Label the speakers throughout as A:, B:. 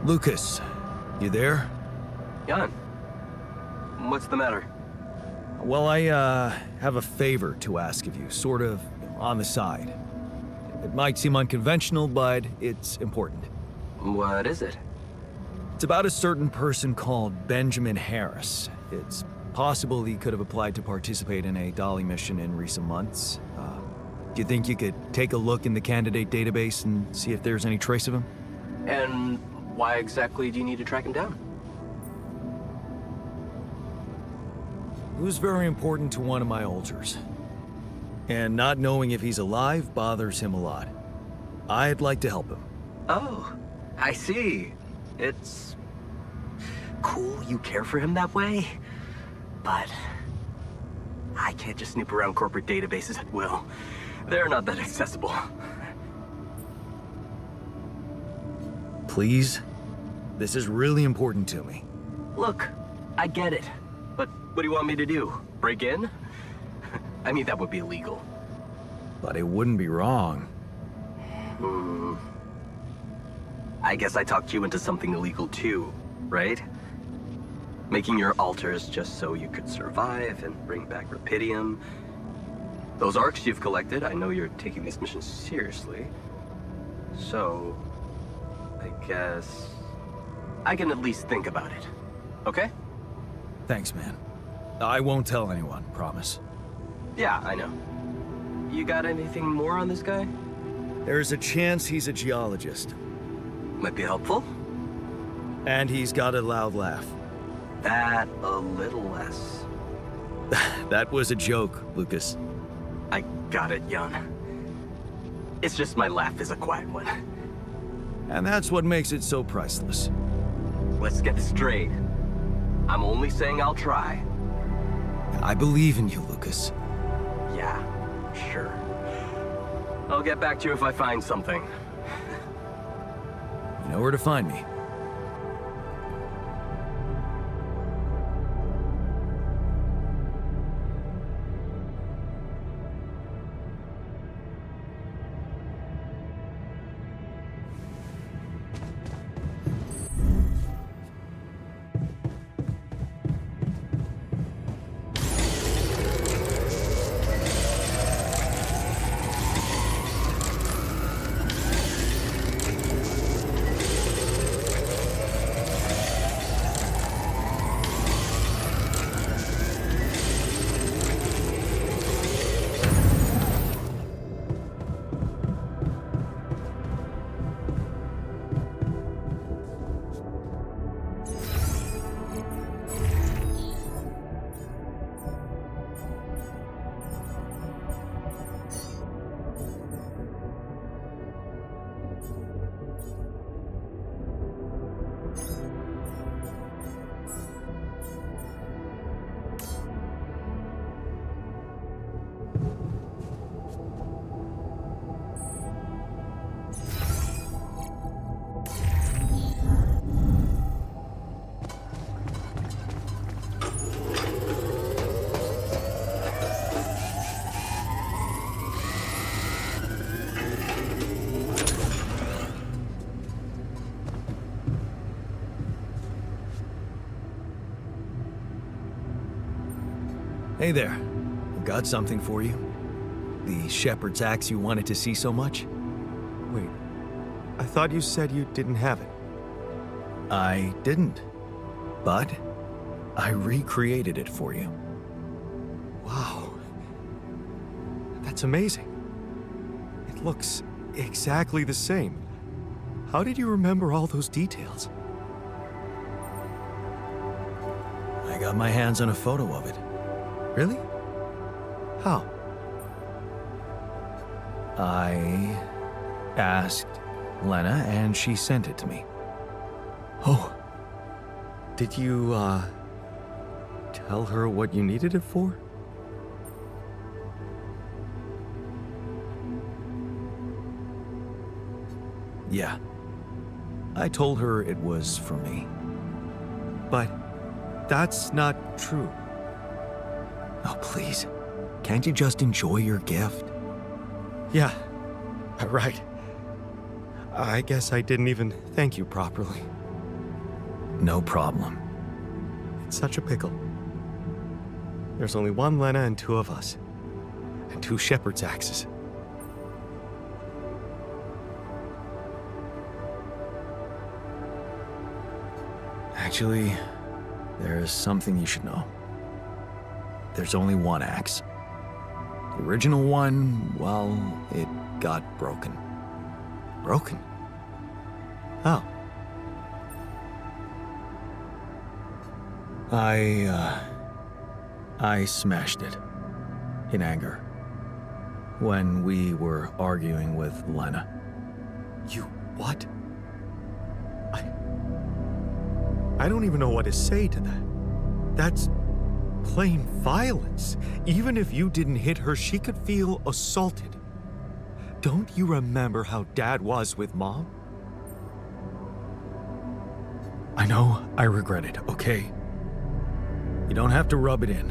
A: Lucas, you there?
B: Jan, what's the matter?
A: Well, I have a favor to ask of you, sort of on the side. It might seem unconventional, but it's important.
B: What is it?
A: It's about a certain person called Benjamin Harris. It's possible he could have applied to participate in a Dolly mission in recent months. Do you think you could take a look in the candidate database and see if there's any trace of him?
B: And why exactly do you need to track him down?
A: He was very important to one of my alters. And not knowing if he's alive bothers him a lot. I'd like to help him.
B: Oh, I see. It's cool you care for him that way, but I can't just snoop around corporate databases at will. They're not that accessible.
A: Please? This is really important to me.
B: Look, I get it, but what do you want me to do? Break in? I mean, that would be illegal.
A: But it wouldn't be wrong.
B: I guess I talked you into something illegal too, right? Making your altars just so you could survive and bring back Rapidium. Those arcs you've collected, I know you're taking this mission seriously. So, I guess I can at least think about it, okay?
A: Thanks, man. I won't tell anyone, promise.
B: Yeah, I know. You got anything more on this guy?
A: There's a chance he's a geologist.
B: Might be helpful.
A: And he's got a loud laugh.
B: That a little less.
A: That was a joke, Lucas.
B: I got it, Jan. It's just my laugh is a quiet one.
A: And that's what makes it so priceless.
B: Let's get this straight. I'm only saying I'll try.
A: I believe in you, Lucas.
B: Yeah, sure. I'll get back to you if I find something.
A: You know where to find me. Hey there. Got something for you. The shepherd's axe you wanted to see so much?
C: Wait, I thought you said you didn't have it.
A: I didn't. But I recreated it for you.
C: Wow. That's amazing. It looks exactly the same. How did you remember all those details?
A: I got my hands on a photo of it.
C: Really? How?
A: I asked Lena, and she sent it to me.
C: Oh. Did you, tell her what you needed it for?
A: Yeah. I told her it was for me.
C: But that's not true.
A: Oh, please. Can't you just enjoy your gift?
C: Yeah, right. I guess I didn't even thank you properly.
A: No problem.
C: It's such a pickle. There's only one Lena and two of us. And two shepherd's axes.
A: Actually, there's something you should know. There's only one axe. The original one, well, it got broken.
C: Broken? How?
A: I smashed it. In anger. When we were arguing with Lena.
C: You what? I don't even know what to say to that. That's plain violence. Even if you didn't hit her, she could feel assaulted. Don't you remember how Dad was with Mom?
A: I know I regret it, okay? You don't have to rub it in.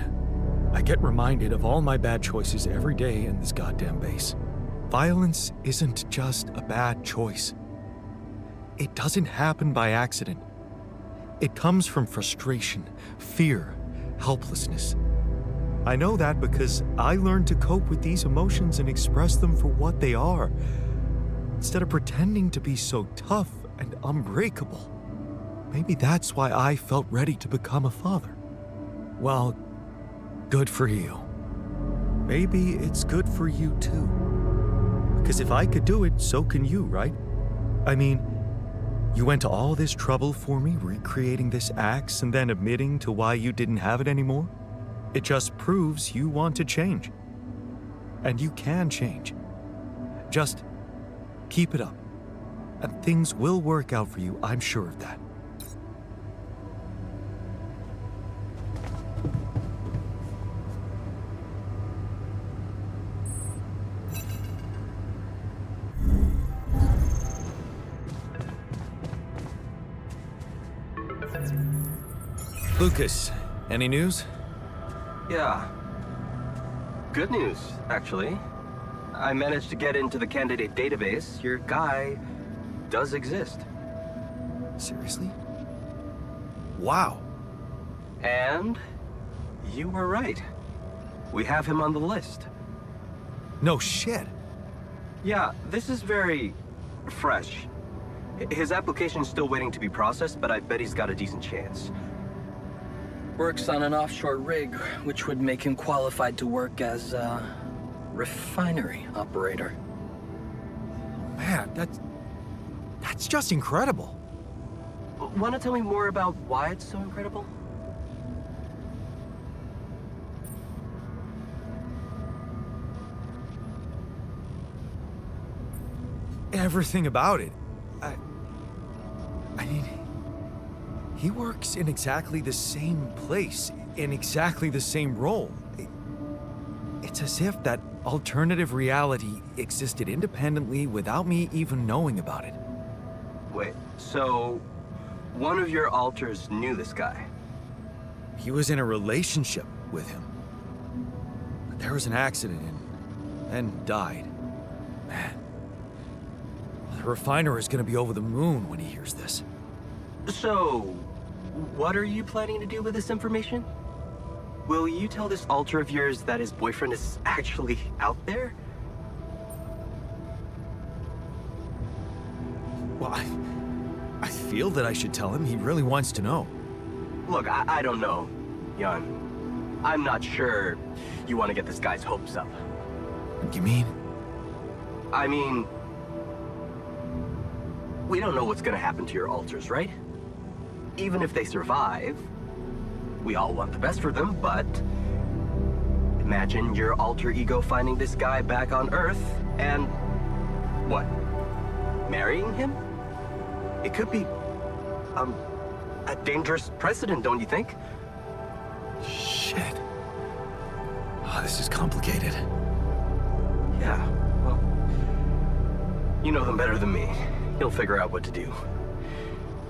A: I get reminded of all my bad choices every day in this goddamn base.
C: Violence isn't just a bad choice. It doesn't happen by accident. It comes from frustration, fear, helplessness. I know that because I learned to cope with these emotions and express them for what they are, instead of pretending to be so tough and unbreakable. Maybe that's why I felt ready to become a father.
A: Well, good for you.
C: Maybe it's good for you too. Because if I could do it, so can you, right? I mean, you went to all this trouble for me, recreating this axe and then admitting to why you didn't have it anymore? It just proves you want to change. And you can change. Just keep it up. And things will work out for you, I'm sure of that.
A: Lucas, any news?
B: Yeah. Good news, actually. I managed to get into the candidate database. Your guy does exist.
A: Seriously? Wow.
B: And you were right. We have him on the list.
A: No shit.
B: Yeah, this is very fresh. His application's still waiting to be processed, but I bet he's got a decent chance. Works on an offshore rig, which would make him qualified to work as a refinery operator.
A: Man, that's just incredible.
B: Want to tell me more about why it's so incredible?
A: Everything about it. I mean, he works in exactly the same place, in exactly the same role. It's as if that alternative reality existed independently without me even knowing about it.
B: Wait, so one of your alters knew this guy?
A: He was in a relationship with him. But there was an accident and died. Man. The refiner is gonna be over the moon when he hears this.
B: So, what are you planning to do with this information? Will you tell this alter of yours that his boyfriend is actually out there?
A: Well, I feel that I should tell him. He really wants to know.
B: Look, I don't know, Yun. I'm not sure you want to get this guy's hopes up.
A: You mean?
B: I mean, we don't know what's gonna happen to your alters, right? Even if they survive, we all want the best for them, but imagine your alter ego finding this guy back on Earth and what? Marrying him? It could be a dangerous precedent, don't you think?
A: Shit. Oh, this is complicated.
B: Yeah, well, you know them better than me. He'll figure out what to do.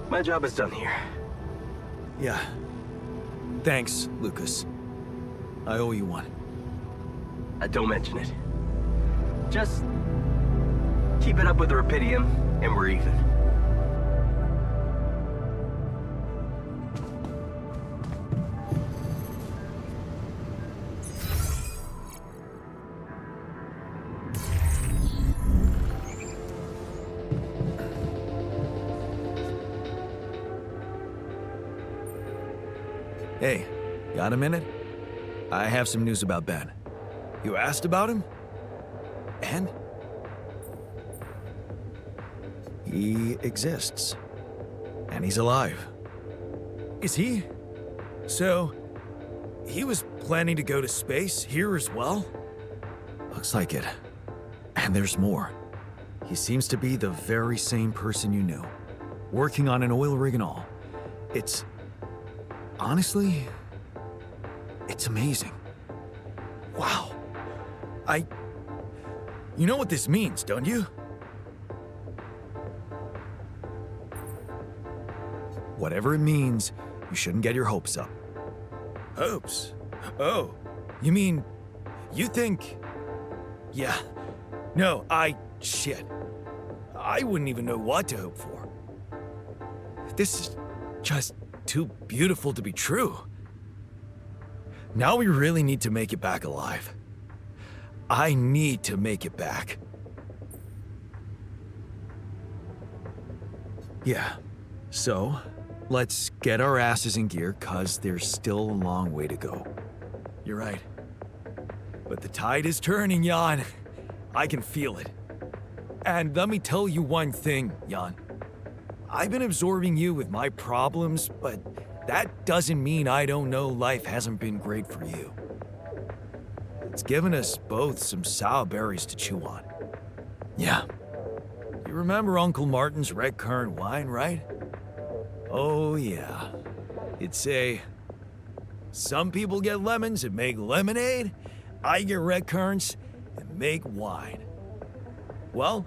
B: My job is done here.
A: Yeah. Thanks, Lucas. I owe you one.
B: Don't mention it. Just keep it up with the Rapidium, and we're even.
A: Hey, got a minute? I have some news about Ben. You asked about him? And? He exists. And he's alive. Is he? So, he was planning to go to space here as well? Looks like it. And there's more. He seems to be the very same person you knew. Working on an oil rig and all. It's... honestly... it's amazing. Wow. You know what this means, don't you? Whatever it means, you shouldn't get your hopes up. Hopes? Oh, you mean... you think... yeah. No, shit. I wouldn't even know what to hope for. This is just too beautiful to be true. Now we really need to make it back alive. I need to make it back. Yeah, so let's get our asses in gear, 'cause there's still a long way to go. You're right. But the tide is turning, Jan. I can feel it. And let me tell you one thing, Jan. I've been absorbing you with my problems, but that doesn't mean I don't know life hasn't been great for you. It's given us both some sour berries to chew on. Yeah. You remember Uncle Martin's red currant wine, right? Oh, yeah. It'd say, some people get lemons and make lemonade. I get red currants and make wine. Well,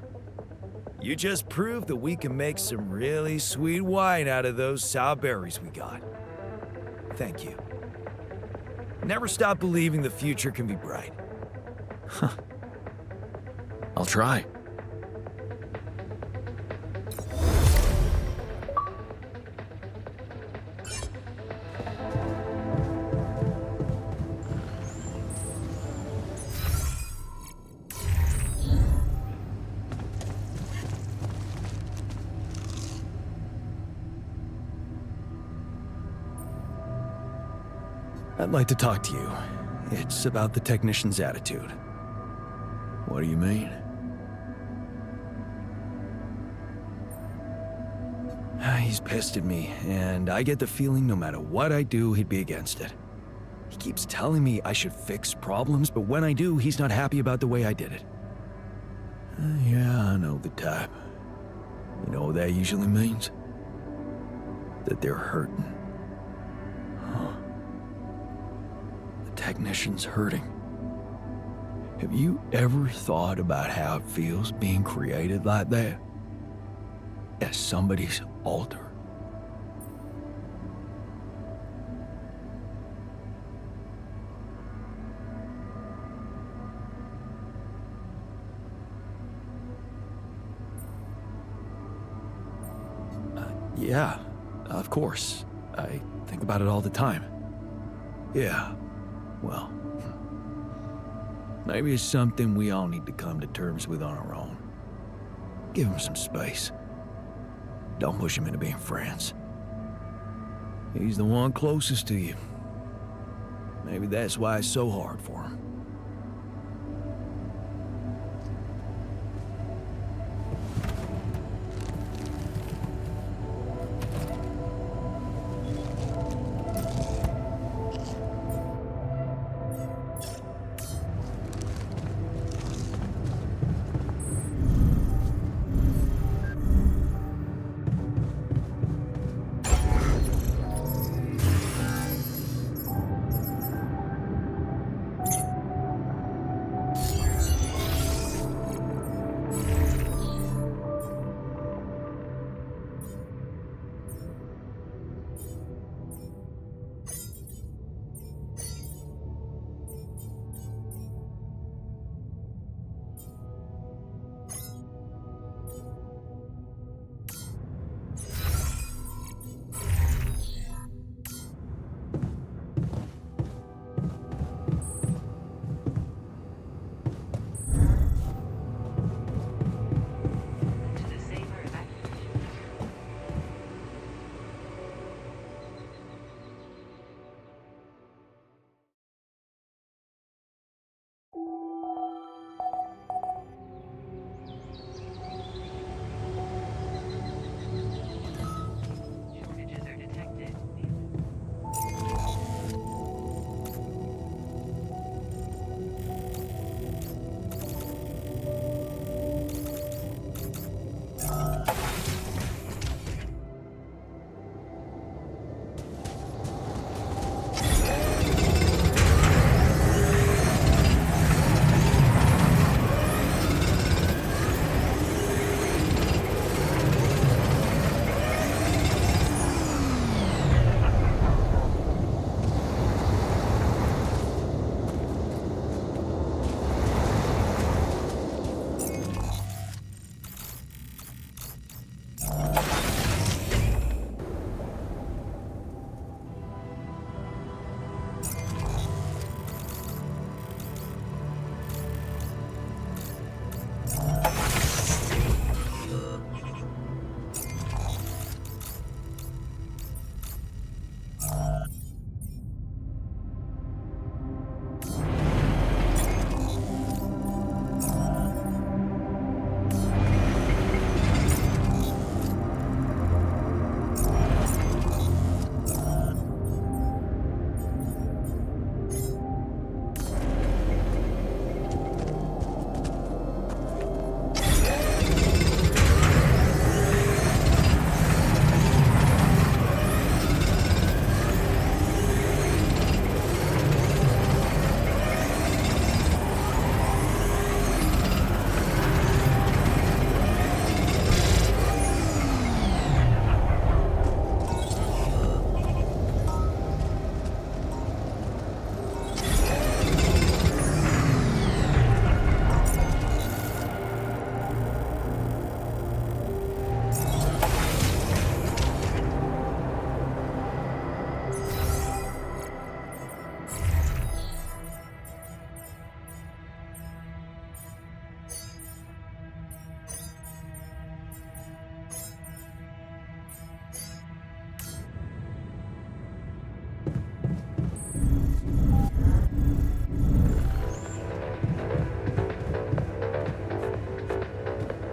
A: you just proved that we can make some really sweet wine out of those sour berries we got. Thank you. Never stop believing the future can be bright. Huh. I'll try. I'd like to talk to you. It's about the technician's attitude. What do you mean? He's pissed at me, and I get the feeling no matter what I do, he'd be against it. He keeps telling me I should fix problems, but when I do, he's not happy about the way I did it. Yeah, I know the type. You know what that usually means? That they're hurting. Technician's hurting. Have you ever thought about how it feels being created like that? As somebody's altar? Yeah, of course. I think about it all the time. Yeah. Well, maybe it's something we all need to come to terms with on our own. Give him some space. Don't push him into being friends. He's the one closest to you. Maybe that's why it's so hard for him.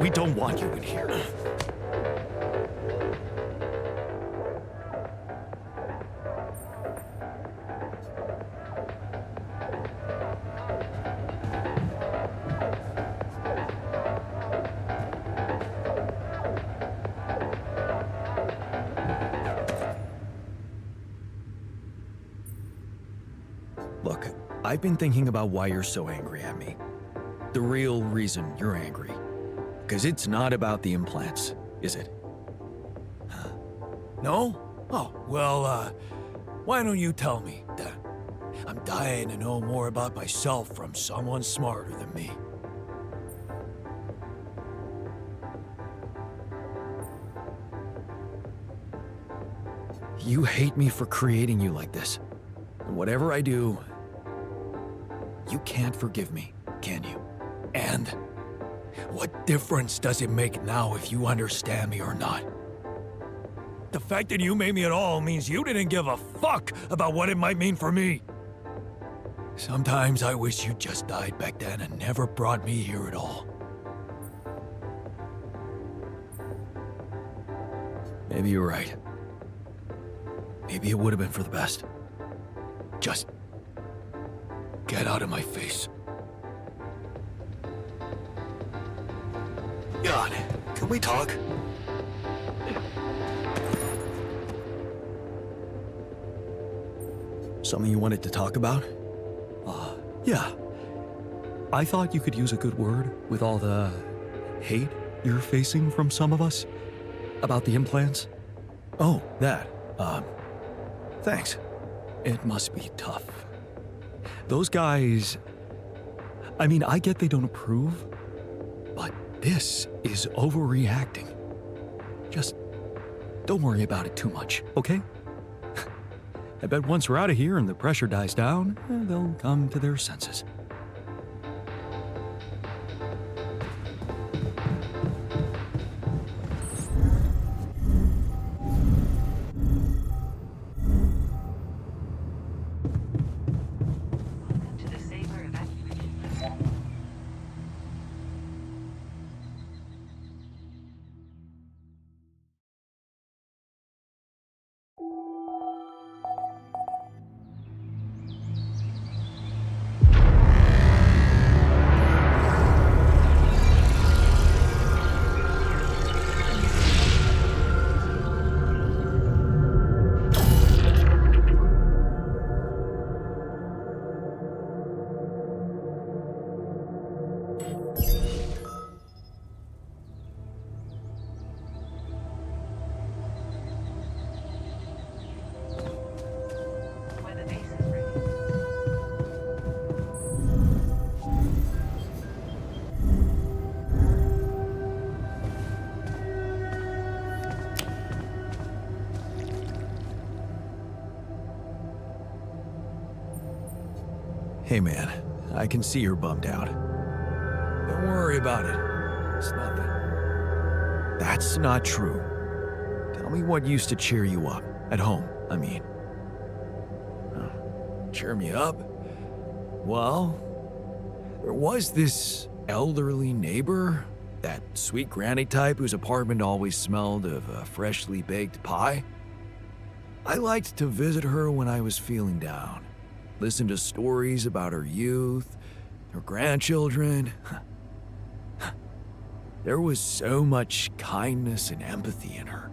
C: We don't want you in here.
A: Look, I've been thinking about why you're so angry at me. The real reason you're angry. Because it's not about the implants, is it?
D: No? Oh, well, why don't you tell me then? I'm dying to know more about myself from someone smarter than me.
A: You hate me for creating you like this. And whatever I do, you can't forgive me, can you?
D: And what difference does it make now if you understand me or not? The fact that you made me at all means you didn't give a fuck about what it might mean for me. Sometimes I wish you just died back then and never brought me here at all.
A: Maybe you're right. Maybe it would have been for the best.
D: Just get out of my face.
C: God, can we talk?
A: Something you wanted to talk about?
C: Yeah. I thought you could use a good word with all the hate you're facing from some of us about the implants.
A: Oh, that. Thanks.
C: It must be tough. Those guys, I mean, I get they don't approve, but this is overreacting. Just don't worry about it too much, okay? I bet once we're out of here and the pressure dies down, they'll come to their senses.
A: Hey man, I can see you're bummed out. Don't worry about it. It's nothing. That's not true. Tell me what used to cheer you up. At home, I mean. Cheer me up? Well, there was this elderly neighbor, that sweet granny type whose apartment always smelled of a freshly baked pie. I liked to visit her when I was feeling down. Listen to stories about her youth, her grandchildren. There was so much kindness and empathy in her.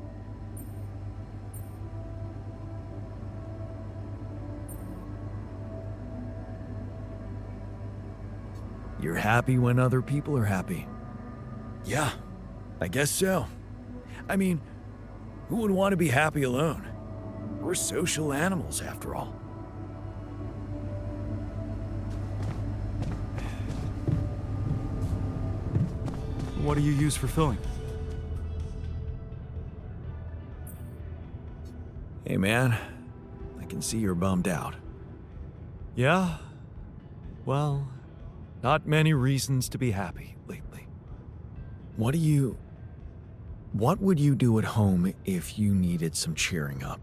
A: You're happy when other people are happy. Yeah, I guess so. I mean, who would want to be happy alone? We're social animals, after all.
C: What do you use for filling?
A: Hey man, I can see you're bummed out.
C: Yeah? Well, not many reasons to be happy lately.
A: What would you do at home if you needed some cheering up?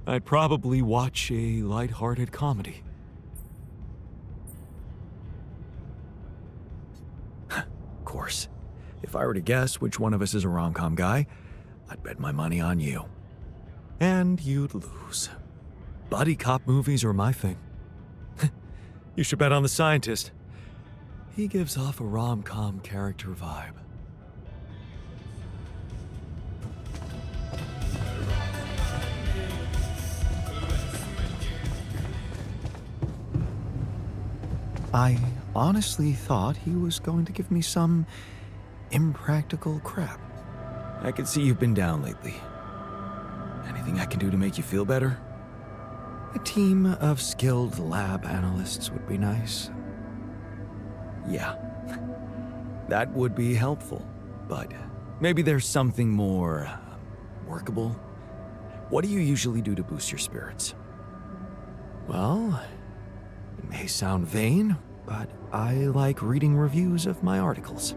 C: I'd probably watch a lighthearted comedy.
A: Of course.
C: if I were to guess which one of us is a rom-com guy, I'd bet my money on you. And you'd lose. Buddy cop movies are my thing. You should bet on the scientist. He gives off a rom-com character vibe. I honestly thought he was going to give me some impractical crap. I can see you've been down lately. Anything I can do to make you feel better? A team of skilled lab analysts would be nice. Yeah, that would be helpful, but maybe there's something more workable. What do you usually do to boost your spirits? Well, it may sound vain, but I like reading reviews of my articles.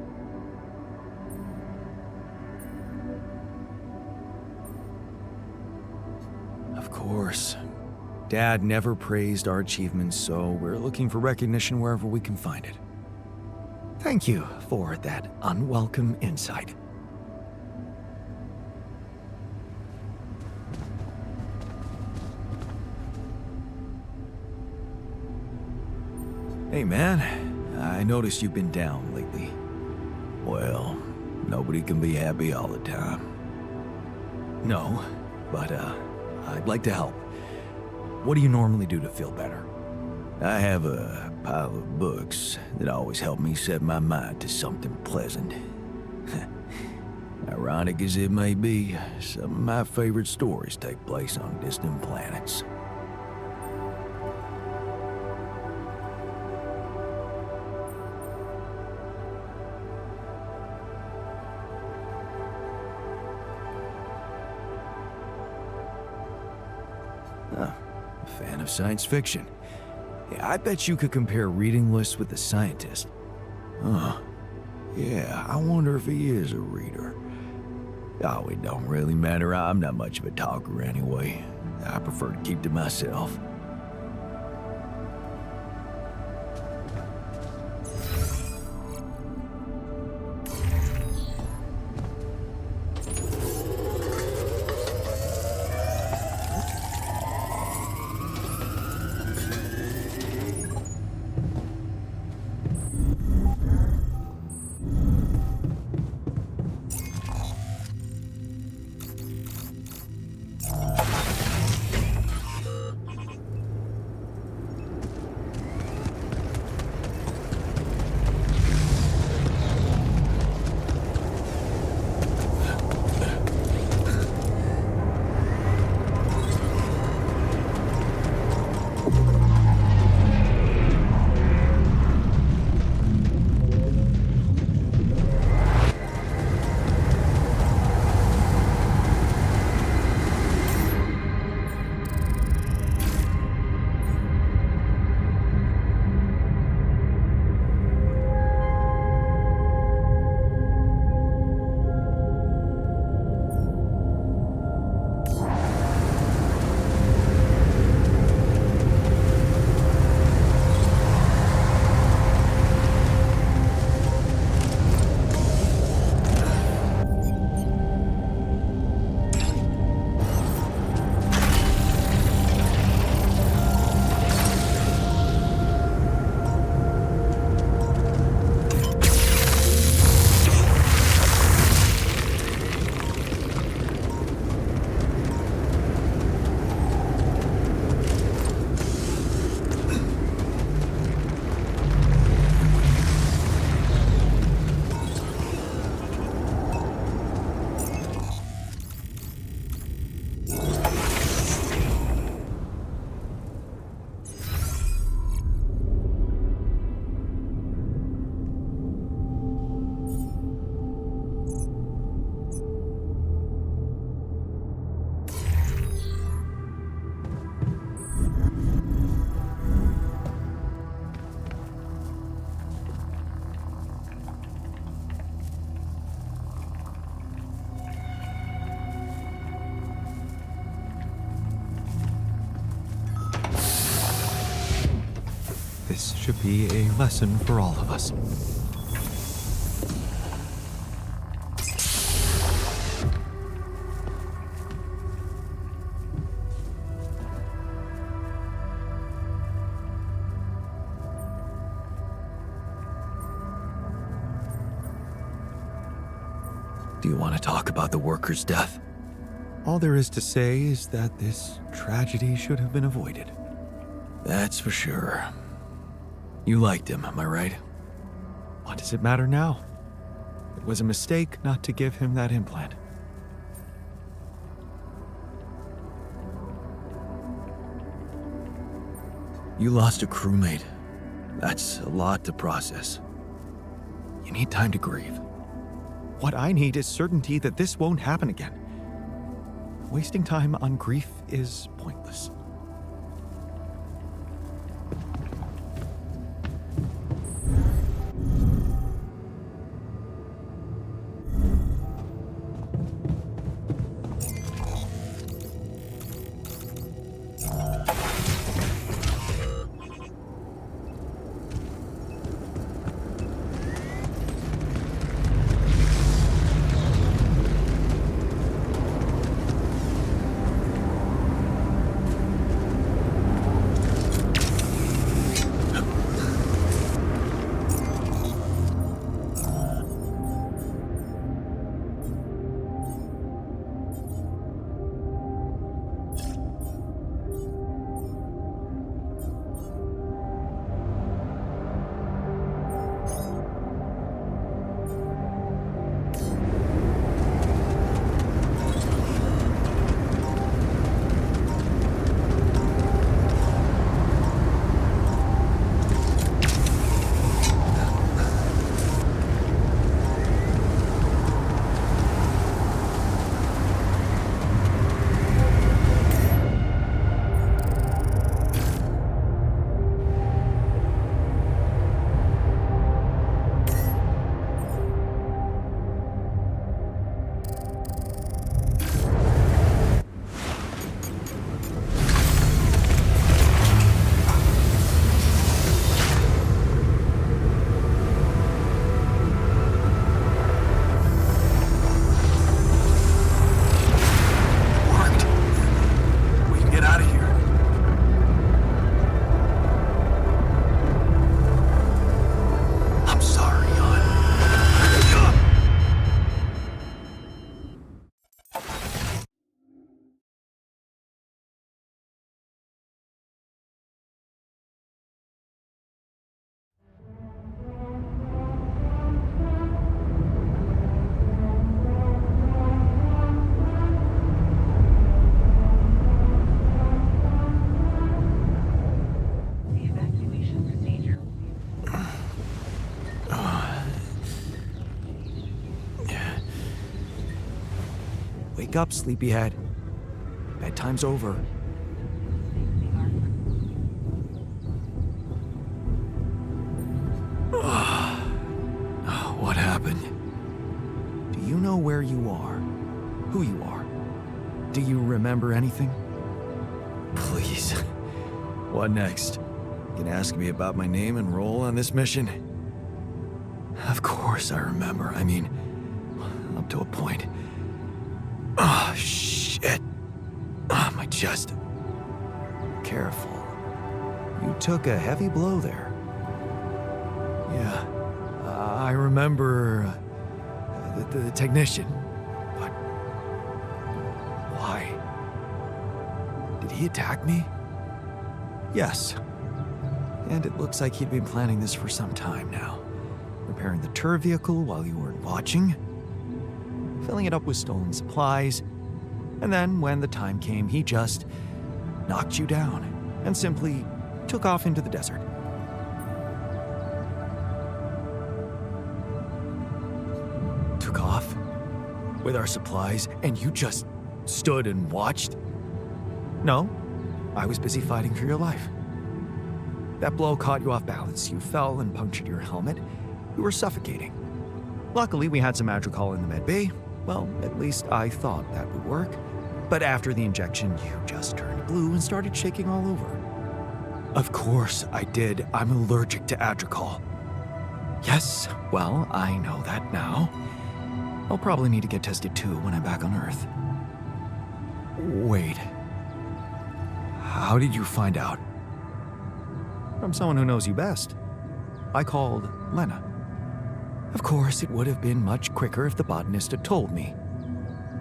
C: Of course. Dad never praised our achievements, so we're looking for recognition wherever we can find it. Thank you for that unwelcome insight. Hey man, I noticed you've been down lately. Well, nobody can be happy all the time. No, but I'd like to help. What do you normally do to feel better? I have a pile of books that always help me set my mind to something pleasant. Ironic as it may be, some of my favorite stories take place on distant planets. A fan of science fiction. Yeah, I bet you could compare reading lists with the scientist. Yeah, I wonder if he is a reader. Oh, it don't really matter. I'm not much of a talker anyway. I prefer to keep to myself. This should be a lesson for all of us.
A: Do you want to talk about the worker's death?
C: All there is to say is that this tragedy should have been avoided.
A: That's for sure. You liked him, am I right?
C: What does it matter now? It was a mistake not to give him that implant.
A: You lost a crewmate. That's a lot to process. You need time to grieve.
C: What I need is certainty that this won't happen again. Wasting time on grief is pointless.
A: Wake up, sleepyhead. Bedtime's over. What happened? Do you know where you are? Who you are? Do you remember anything? Please. What next? You can ask me about my name and role on this mission? Of course I remember. I mean, up to a point. Oh, shit. Oh, my chest. Careful. You took a heavy blow there. Yeah. I remember the technician. But why? Did he attack me? Yes. And it looks like he'd been planning this for some time now. Repairing the tour vehicle while you weren't watching. Filling it up with stolen supplies. And then, when the time came, he just knocked you down and simply took off into the desert. Took off with our supplies, and you just stood and watched? No, I was busy fighting for your life. That blow caught you off balance. You fell and punctured your helmet. You were suffocating. Luckily, we had some Madrigal in the med bay. Well, at least I thought that would work. But after the injection, you just turned blue and started shaking all over. Of course I did. I'm allergic to Adrical. Yes, well, I know that now. I'll probably need to get tested too when I'm back on Earth. Wait. How did you find out? From someone who knows you best. I called Lena. Of course, it would have been much quicker if the botanist had told me.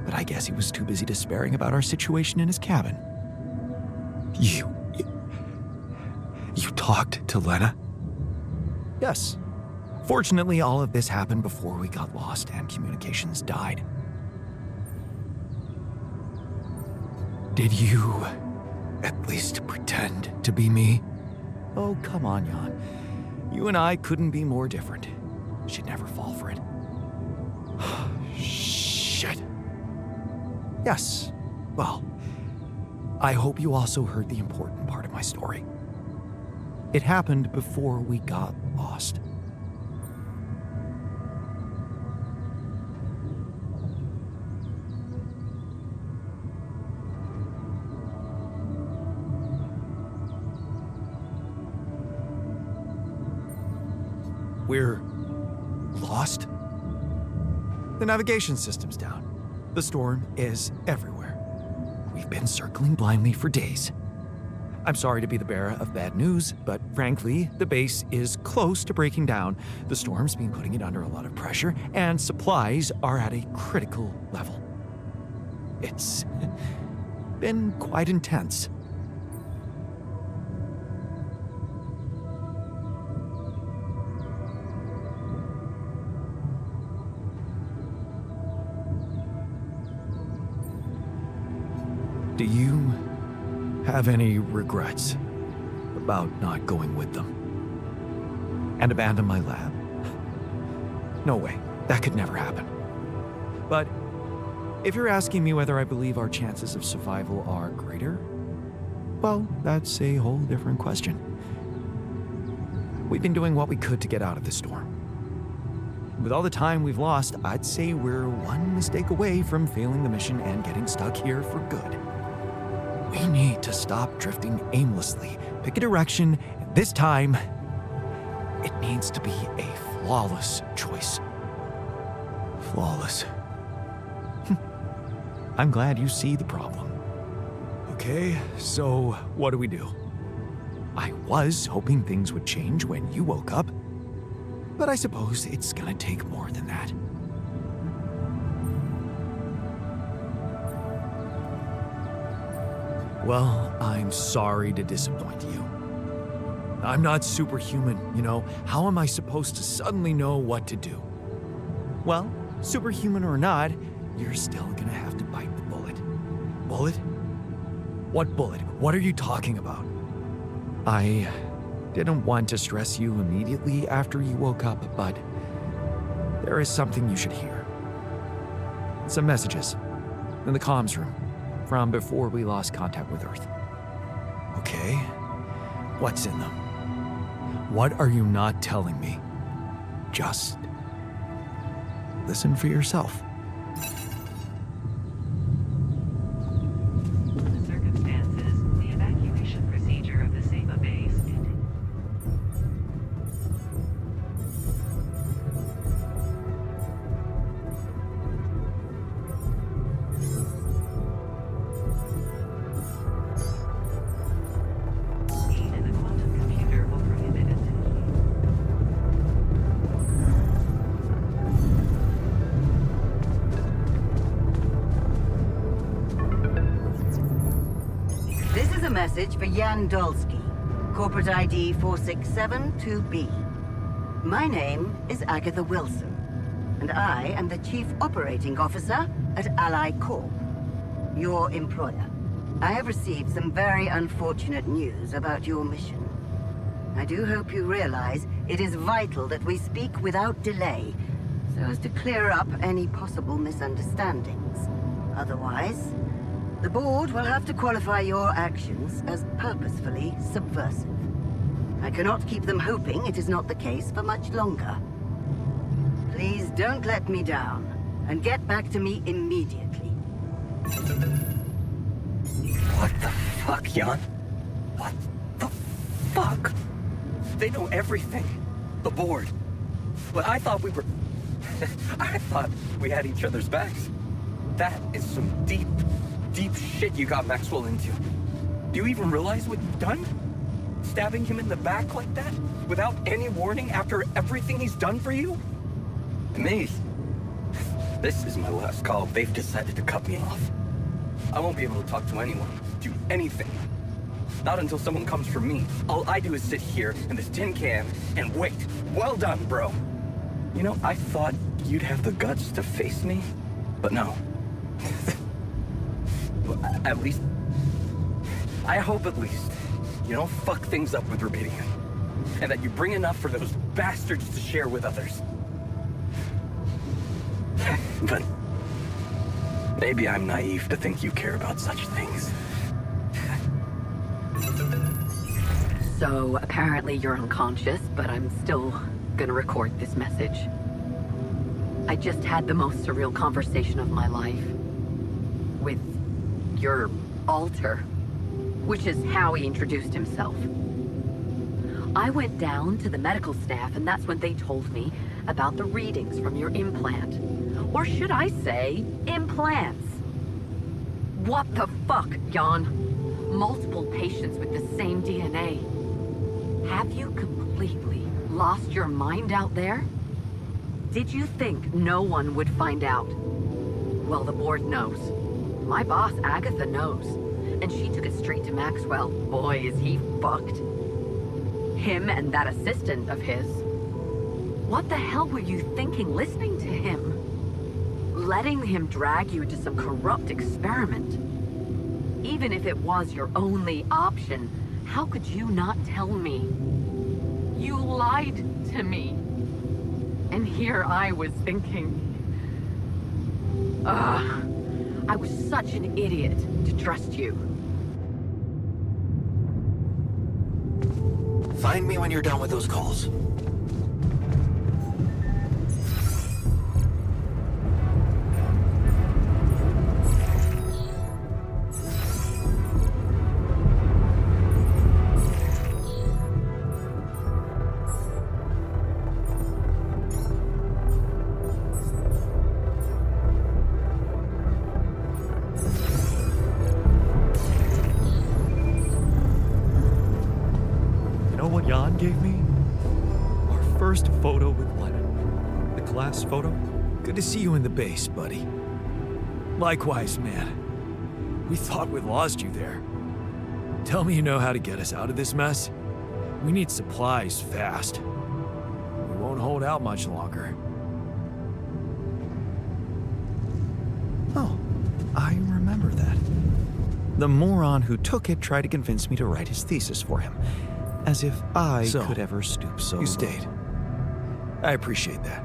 A: But I guess he was too busy despairing about our situation in his cabin. You talked to Lena? Yes. Fortunately, all of this happened before we got lost and communications died. Did you at least pretend to be me? Oh, come on, Jan. You and I couldn't be more different. She'd never fall for it. Shit. Yes. Well, I hope you also heard the important part of my story. It happened before we got lost. We're lost? The navigation system's down. The storm is everywhere. We've been circling blindly for days. I'm sorry to be the bearer of bad news, but frankly, the base is close to breaking down. The storm's been putting it under a lot of pressure, and supplies are at a critical level. It's been quite intense. Do you have any regrets about not going with them? And abandon my lab? No way. That could never happen. But if you're asking me whether I believe our chances of survival are greater, well, that's a whole different question. We've been doing what we could to get out of this storm. With all the time we've lost, I'd say we're one mistake away from failing the mission and getting stuck here for good. We need to stop drifting aimlessly, pick a direction, and this time, it needs to be a flawless choice. Flawless. I'm glad you see the problem. Okay, so what do we do? I was hoping things would change when you woke up, but I suppose it's gonna take more than that. Well, I'm sorry to disappoint you. I'm not superhuman, you know. How am I supposed to suddenly know what to do? Well, superhuman or not, you're still gonna have to bite the bullet. Bullet? What bullet? What are you talking about? I didn't want to stress you immediately after you woke up, but there is something you should hear. Some messages in the comms room from before we lost contact with Earth. Okay, what's in them? What are you not telling me? Just listen for yourself.
E: The circumstances, the evacuation procedure of the Saba base. Speed in the quantum computer will prohibit it.
F: This is a message for Jan Dolsky, corporate ID 4672B. My name is Agatha Wilson, and I am the Chief Operating Officer at Ally Corp, your employer. I have received some very unfortunate news about your mission. I do hope you realize it is vital that we speak without delay, so as to clear up any possible misunderstandings. Otherwise, the board will have to qualify your actions as purposefully subversive. I cannot keep them hoping it is not the case for much longer. Please don't let me down, and get back to me immediately.
B: What the fuck, Jan? What the fuck? They know everything. The board. But I thought we were... I thought we had each other's backs. That is some deep shit you got Maxwell into. Do you even realize what you've done? Stabbing him in the back like that? Without any warning after everything he's done for you? Me? This is my last call. They've decided to cut me off. I won't be able to talk to anyone, do anything. Not until someone comes for me. All I do is sit here in this tin can and wait. Well done, bro. You know, I thought you'd have the guts to face me, but no. At least, I hope at least, you don't fuck things up with Rubidium. And that you bring enough for those bastards to share with others. But maybe I'm naive to think you care about such things.
G: So apparently you're unconscious, but I'm still gonna record this message. I just had the most surreal conversation of my life with your alter, which is how he introduced himself. I went down to the medical staff, and that's when they told me about the readings from your implant. Or should I say, implants? What the fuck, Jan? Multiple patients with the same DNA. Have you completely lost your mind out there? Did you think no one would find out? Well, the board knows. My boss, Agatha, knows. And she took it straight to Maxwell. Boy, is he fucked. Him and that assistant of his. What the hell were you thinking listening to him? Letting him drag you to some corrupt experiment. Even if it was your only option, how could you not tell me? You lied to me. And here I was thinking... I was such an idiot to trust you.
A: Find me when you're done with those calls.
C: Jan gave me? Our first photo with Lennon. The class photo?
A: Good to see you in the base, buddy. Likewise, man. We thought we'd lost you there. Tell me you know how to get us out of this mess. We need supplies fast. We won't hold out much longer.
C: Oh, I remember that. The moron who took it tried to convince me to write his thesis for him. As if I could ever stoop so low.
A: You stayed. I appreciate that.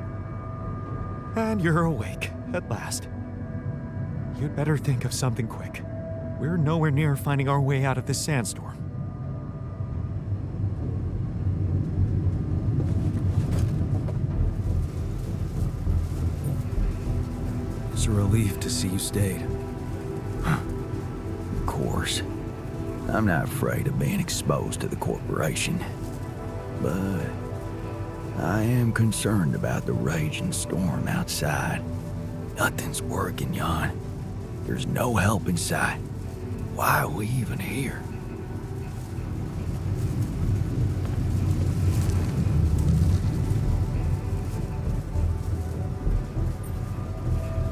C: And you're awake, at last. You'd better think of something quick. We're nowhere near finding our way out of this sandstorm.
A: It's a relief to see you stayed. Of course. I'm not afraid of being exposed to the corporation. But I am concerned about the raging storm outside. Nothing's working, Jan. There's no help in sight. Why are we even here?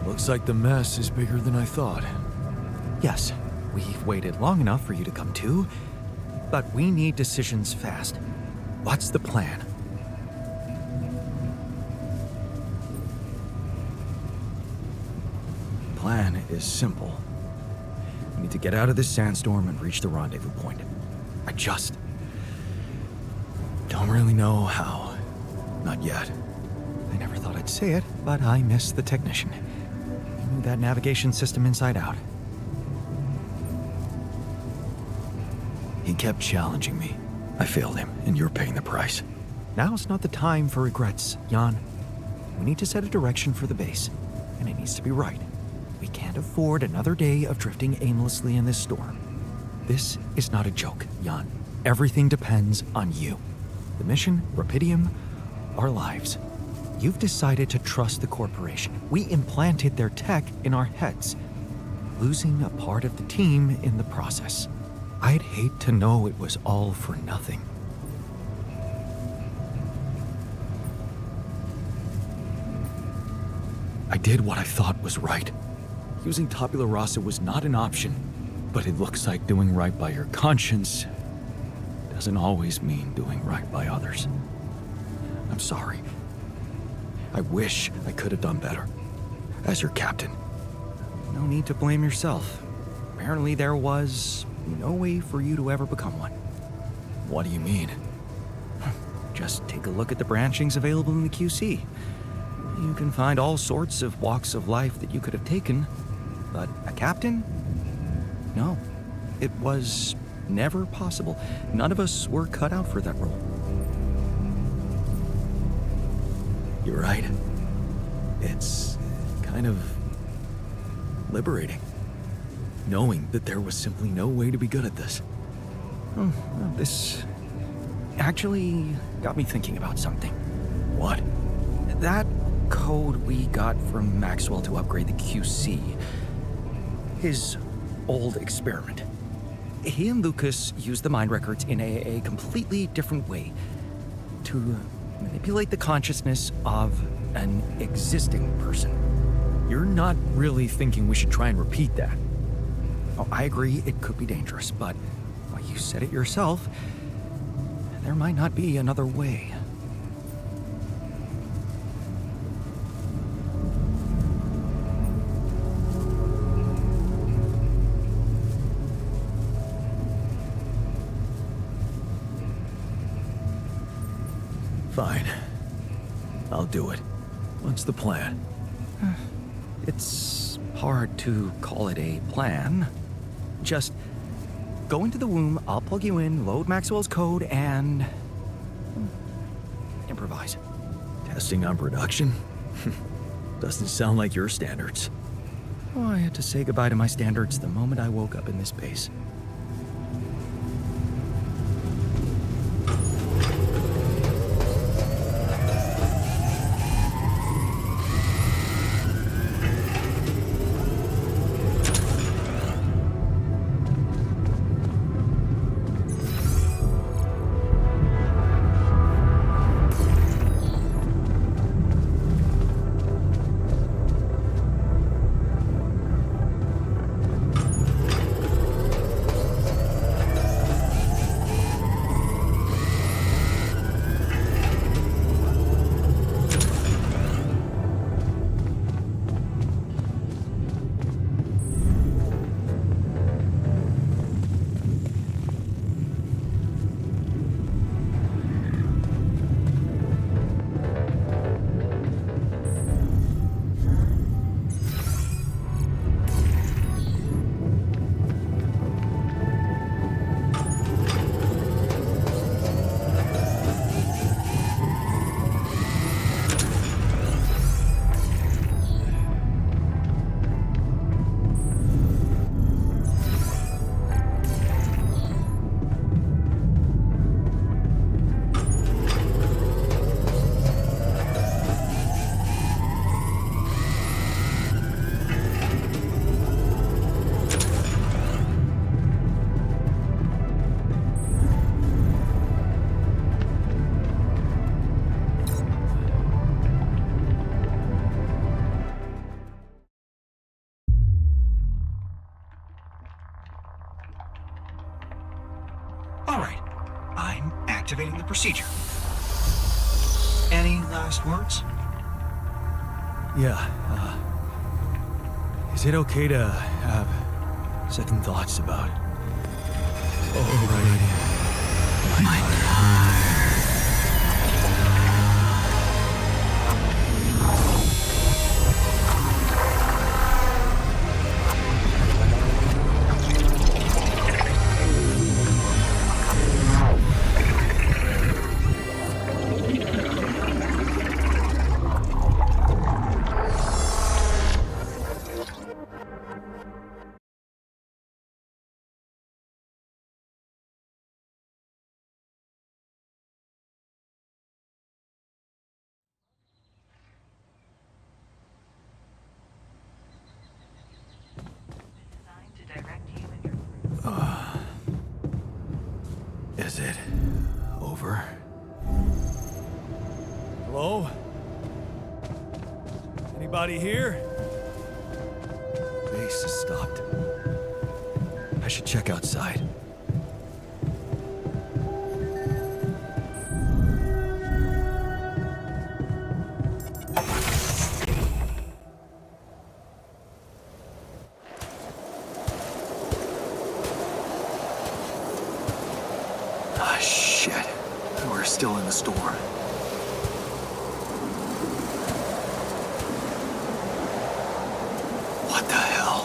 A: Looks like the mess is bigger than I thought.
C: Yes, we've waited long enough for you to come to, but we need decisions fast. What's the plan?
A: Plan is simple. We need to get out of this sandstorm and reach the rendezvous point. I just don't really know how. Not yet.
C: I never thought I'd say it, but I miss the technician. He knew that navigation system inside out.
A: He kept challenging me. I failed him, and you're paying the price.
C: Now's not the time for regrets, Jan. We need to set a direction for the base, and it needs to be right. We can't afford another day of drifting aimlessly in this storm. This is not a joke, Jan. Everything depends on you. The mission, Rapidium, our lives. You've decided to trust the corporation. We implanted their tech in our heads, losing a part of the team in the process. I'd hate to know it was all for nothing. I did what I thought was right. Using tabula rasa was not an option, but it looks like doing right by your conscience doesn't always mean doing right by others. I'm sorry. I wish I could have done better. As your captain.
A: No need to blame yourself. Apparently there was no way for you to ever become one.
C: What do you mean?
A: Just take a look at the branchings available in the QC. You can find all sorts of walks of life that you could have taken, but a captain? No. It was never possible. None of us were cut out for that role.
C: You're right. It's kind of liberating, knowing that there was simply no way to be good at this.
A: Oh, well, this actually got me thinking about something.
C: What?
A: That code we got from Maxwell to upgrade the QC, his old experiment. He and Lucas used the mind records in a completely different way to manipulate the consciousness of an existing person.
C: You're not really thinking we should try and repeat that?
A: Oh, I agree it could be dangerous, but well, you said it yourself. There might not be another way.
C: Fine. I'll do it. What's the plan?
A: It's hard to call it a plan. Just go into the womb, I'll plug you in, load Maxwell's code, and improvise.
C: Testing on production? Doesn't sound like your standards.
A: Oh, I had to say goodbye to my standards the moment I woke up in this base.
H: All right, I'm activating the procedure. Any last words?
C: Yeah, is it okay to have second thoughts about overriding my
E: Designed to direct you and your group.
C: Is it over?
A: Hello? Anybody
D: Anybody here?
A: Base has stopped. I should check outside.
C: Ah, shit. We're still in the storm. What the hell?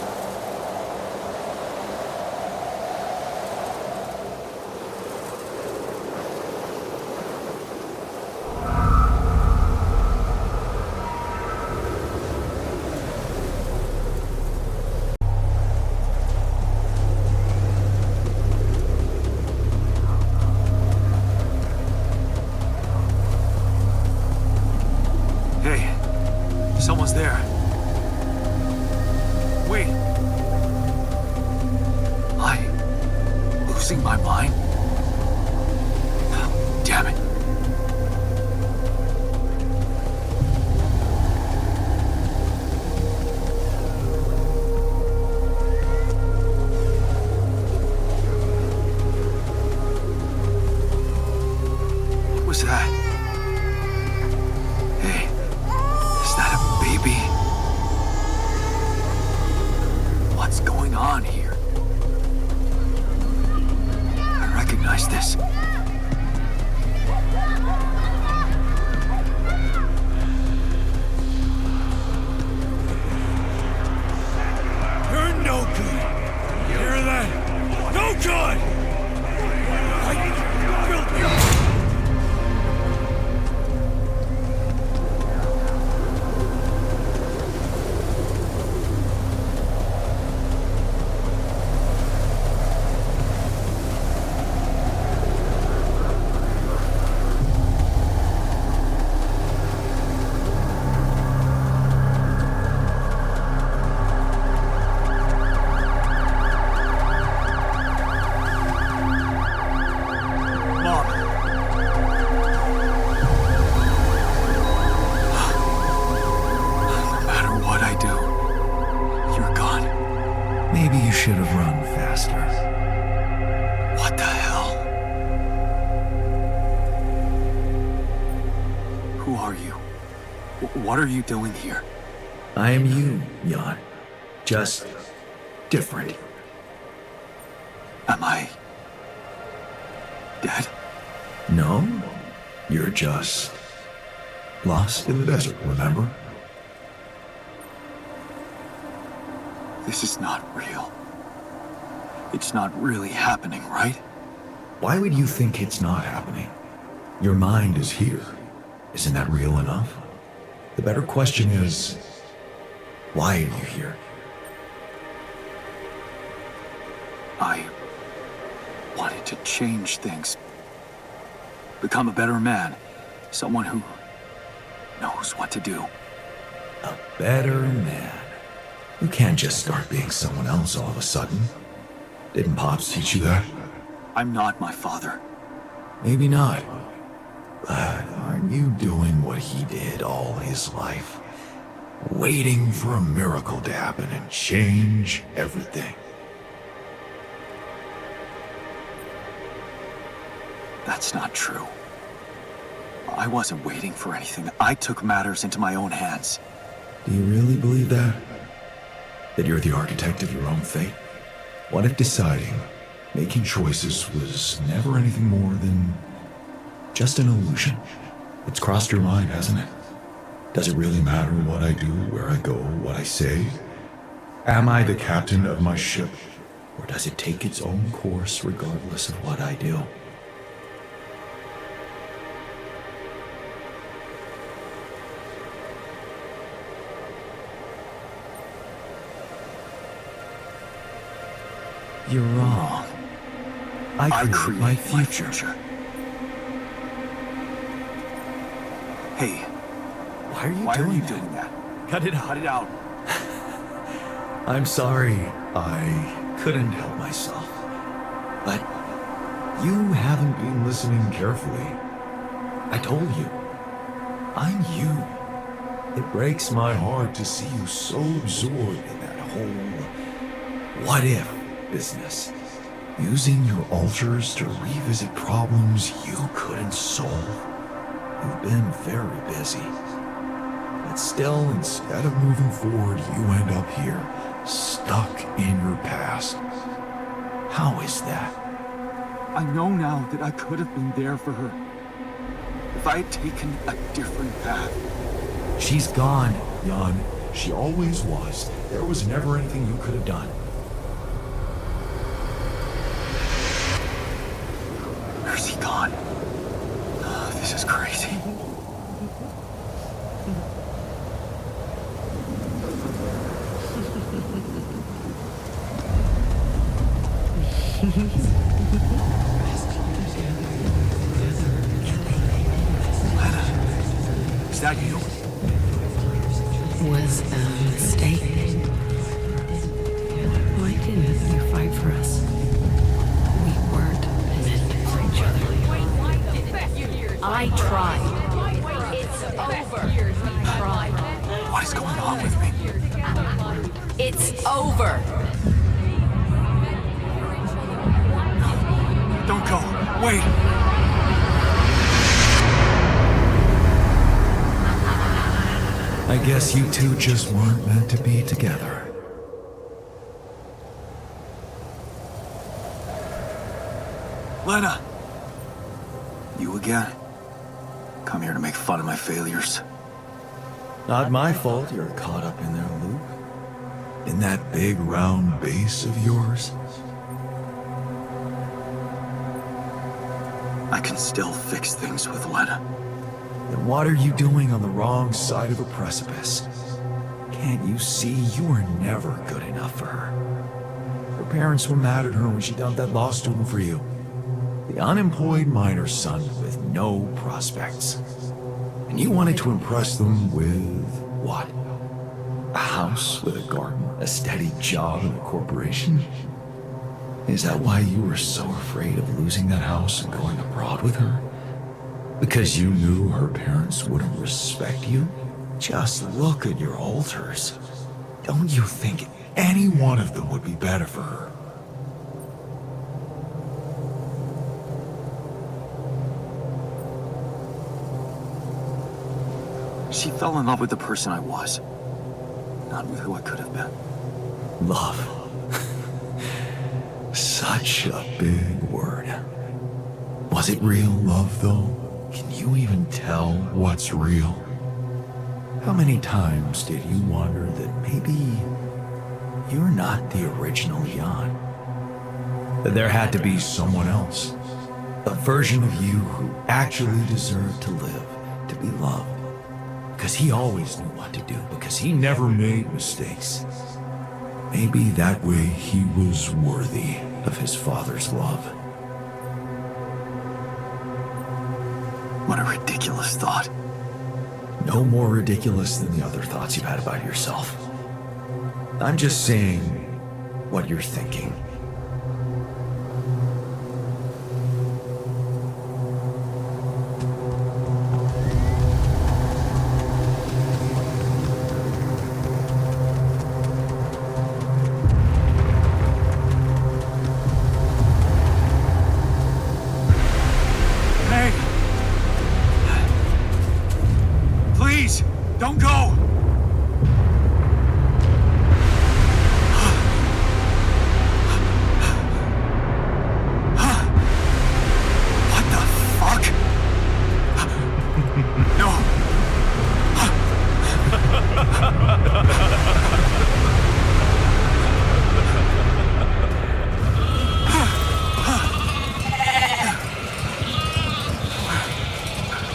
C: Hey, someone's there. Wait. Am I losing my mind? Damn it. What was that? Hey, is that a baby? What's going on here? I recognize this.
D: You're no good. You hear that? No good! I built you.
C: No matter what I do, you're gone.
A: Maybe you should have run faster.
C: What the hell? Who are you? What are you doing here?
A: I am you, Jan. Just different.
C: Am I dead?
A: No, you're just lost in the desert, remember?
C: This is not real. It's not really happening, right?
A: Why would you think it's not happening? Your mind is here. Isn't that real enough? The better question is, why are you here?
C: I wanted to change things. Become a better man. Someone who knows what to do.
A: A better man. You can't just start being someone else all of a sudden. Didn't Pops teach you that?
C: I'm not my father.
A: Maybe not. But aren't you doing what he did all his life? Waiting for a miracle to happen and change everything.
C: That's not true. I wasn't waiting for anything. I took matters into my own hands.
A: Do you really believe that? That you're the architect of your own fate? What if deciding, making choices was never anything more than just an illusion? It's crossed your mind, hasn't it? Does it really matter what I do, where I go, what I say? Am I the captain of my ship? Or does it take its own course regardless of what I do? You're wrong. I create my future.
C: Hey,
A: Why are you
C: why
A: doing
C: are you
A: that?
C: doing that?
A: Cut it out.
C: Cut it out.
A: I'm sorry. I couldn't help myself. But you haven't been listening carefully. I told you. I'm you.
I: It breaks my heart to see you so absorbed in that whole what-if business. Using your altars to revisit problems you couldn't solve. You've been very busy. But still, instead of moving forward, you end up here, stuck in your past. How is that?
J: I know now that I could have been there for her. If I had taken a different path.
I: She's gone, Jan. She always was. There was never anything you could have done.
J: Where's he gone? Oh, this is crazy. Lena, is that you?
G: Was a mistake. Why didn't you fight for us? We weren't meant for each other. I tried. It's over. Tried.
J: What is going on with me?
G: It's over.
J: Don't go. Wait.
I: I guess you two just weren't meant to be together.
J: Lena! You again? Come here to make fun of my failures.
I: Not my fault you're caught up in their loop. In that big round base of yours.
J: I can still fix things with Lena.
I: Then what are you doing on the wrong side of a precipice? Can't you see you were never good enough for her? Her parents were mad at her when she dumped that law student for you. The unemployed miner's son with no prospects. And you wanted to impress them with what? A house with a garden, a steady job in a corporation? Is that why you were so afraid of losing that house and going abroad with her? Because you knew her parents wouldn't respect you? Just look at your altars. Don't you think any one of them would be better for her?
J: She fell in love with the person I was, not with who I could have been.
I: Love. Such a big word. Was it real love, though? Can you even tell what's real? How many times did you wonder that maybe you're not the original Jan? That there had to be someone else. A version of you who actually deserved to live, to be loved. Because he always knew what to do, because he never made mistakes. Maybe that way he was worthy of his father's love.
J: What a ridiculous thought.
I: No more ridiculous than the other thoughts you've had about yourself. I'm just saying what you're thinking.
J: Don't go! What the fuck? No!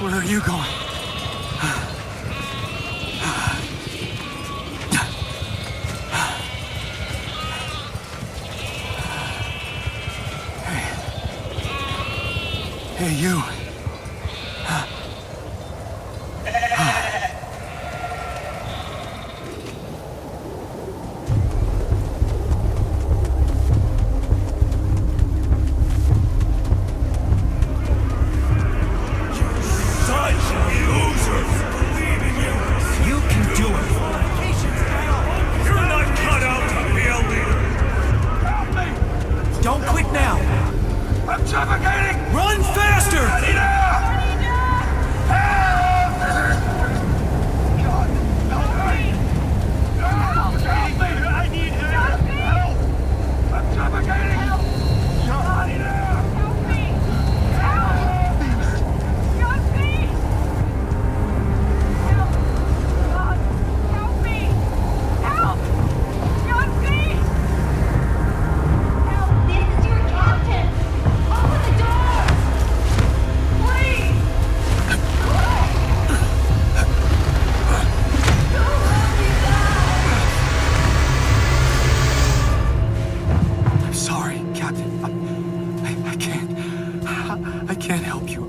J: Where are you going? Hey, you.
A: You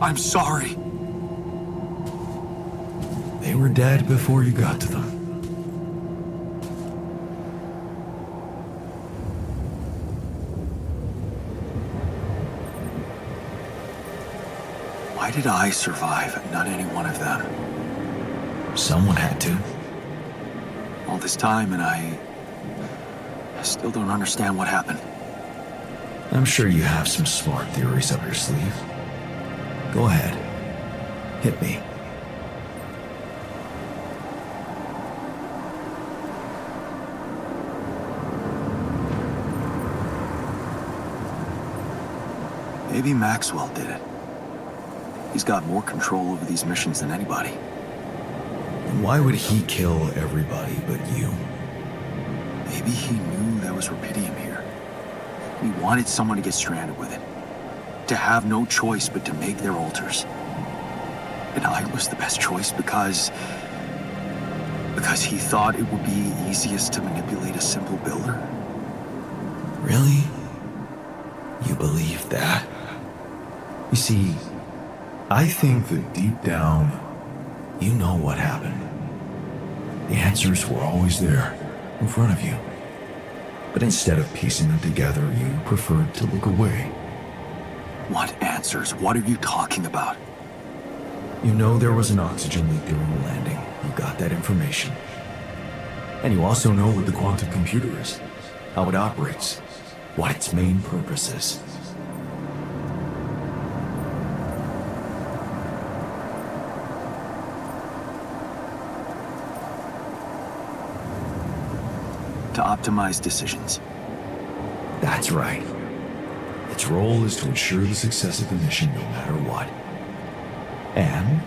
J: I'm sorry.
I: They were dead before you got to them.
J: Why did I survive, not any one of them?
I: Someone had to.
J: All this time, and I still don't understand what happened.
I: I'm sure you have some smart theories up your sleeve. Go ahead. Hit me.
J: Maybe Maxwell did it. He's got more control over these missions than anybody.
I: And why would he kill everybody but you?
J: Maybe he knew there was rubidium here. He wanted someone to get stranded with it. To have no choice but to make their altars. And I was the best choice because he thought it would be easiest to manipulate a simple builder.
I: Really? You believe that? You see, I think that deep down, you know what happened. The answers were always there, in front of you. But instead of piecing them together, you preferred to look away.
J: What answers? What are you talking about?
I: You know there was an oxygen leak during the landing. You got that information. And you also know what the quantum computer is, how it operates, what its main purpose is.
J: To optimize decisions.
I: That's right. Its role is to ensure the success of the mission no matter what. And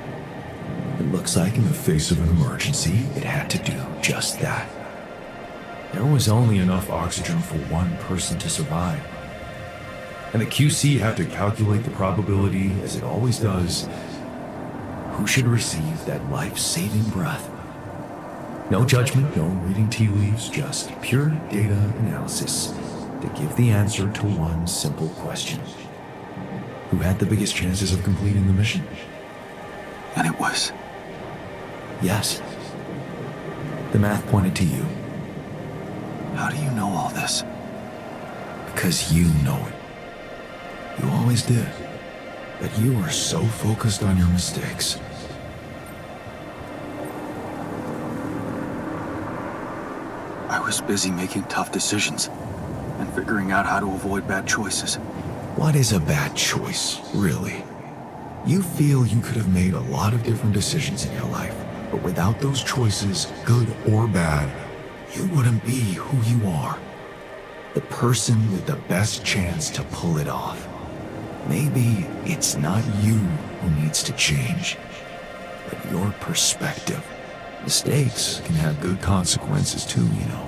I: it looks like in the face of an emergency, it had to do just that. There was only enough oxygen for one person to survive. And the QC had to calculate the probability, as it always does, who should receive that life-saving breath. No judgment, no reading tea leaves, just pure data analysis to give the answer to one simple question. Who had the biggest chances of completing the mission?
J: And it was?
I: Yes. The math pointed to you.
J: How do you know all this?
I: Because you know it. You always did. But you were so focused on your mistakes.
J: I was busy making tough decisions and figuring out how to avoid bad choices.
I: What is a bad choice, really? You feel you could have made a lot of different decisions in your life, but without those choices, good or bad, you wouldn't be who you are. The person with the best chance to pull it off. Maybe it's not you who needs to change, but your perspective. Mistakes can have good consequences too, you know.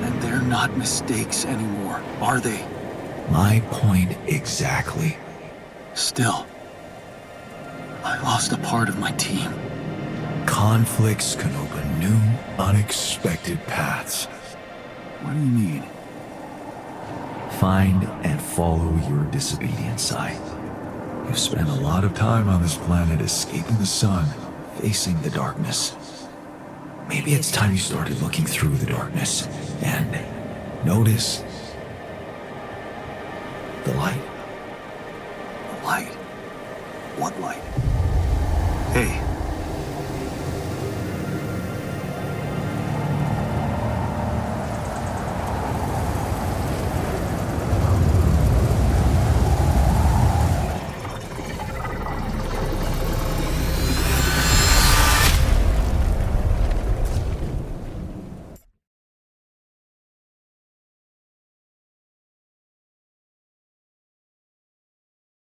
J: And they're not mistakes anymore, are they?
I: My point exactly.
J: Still, I lost a part of my team.
I: Conflicts can open new, unexpected paths.
J: What do you mean?
I: Find and follow your disobedient side. You've spent a lot of time on this planet escaping the sun, facing the darkness. Maybe it's time you started looking through the darkness and notice the light.
J: The light? What light?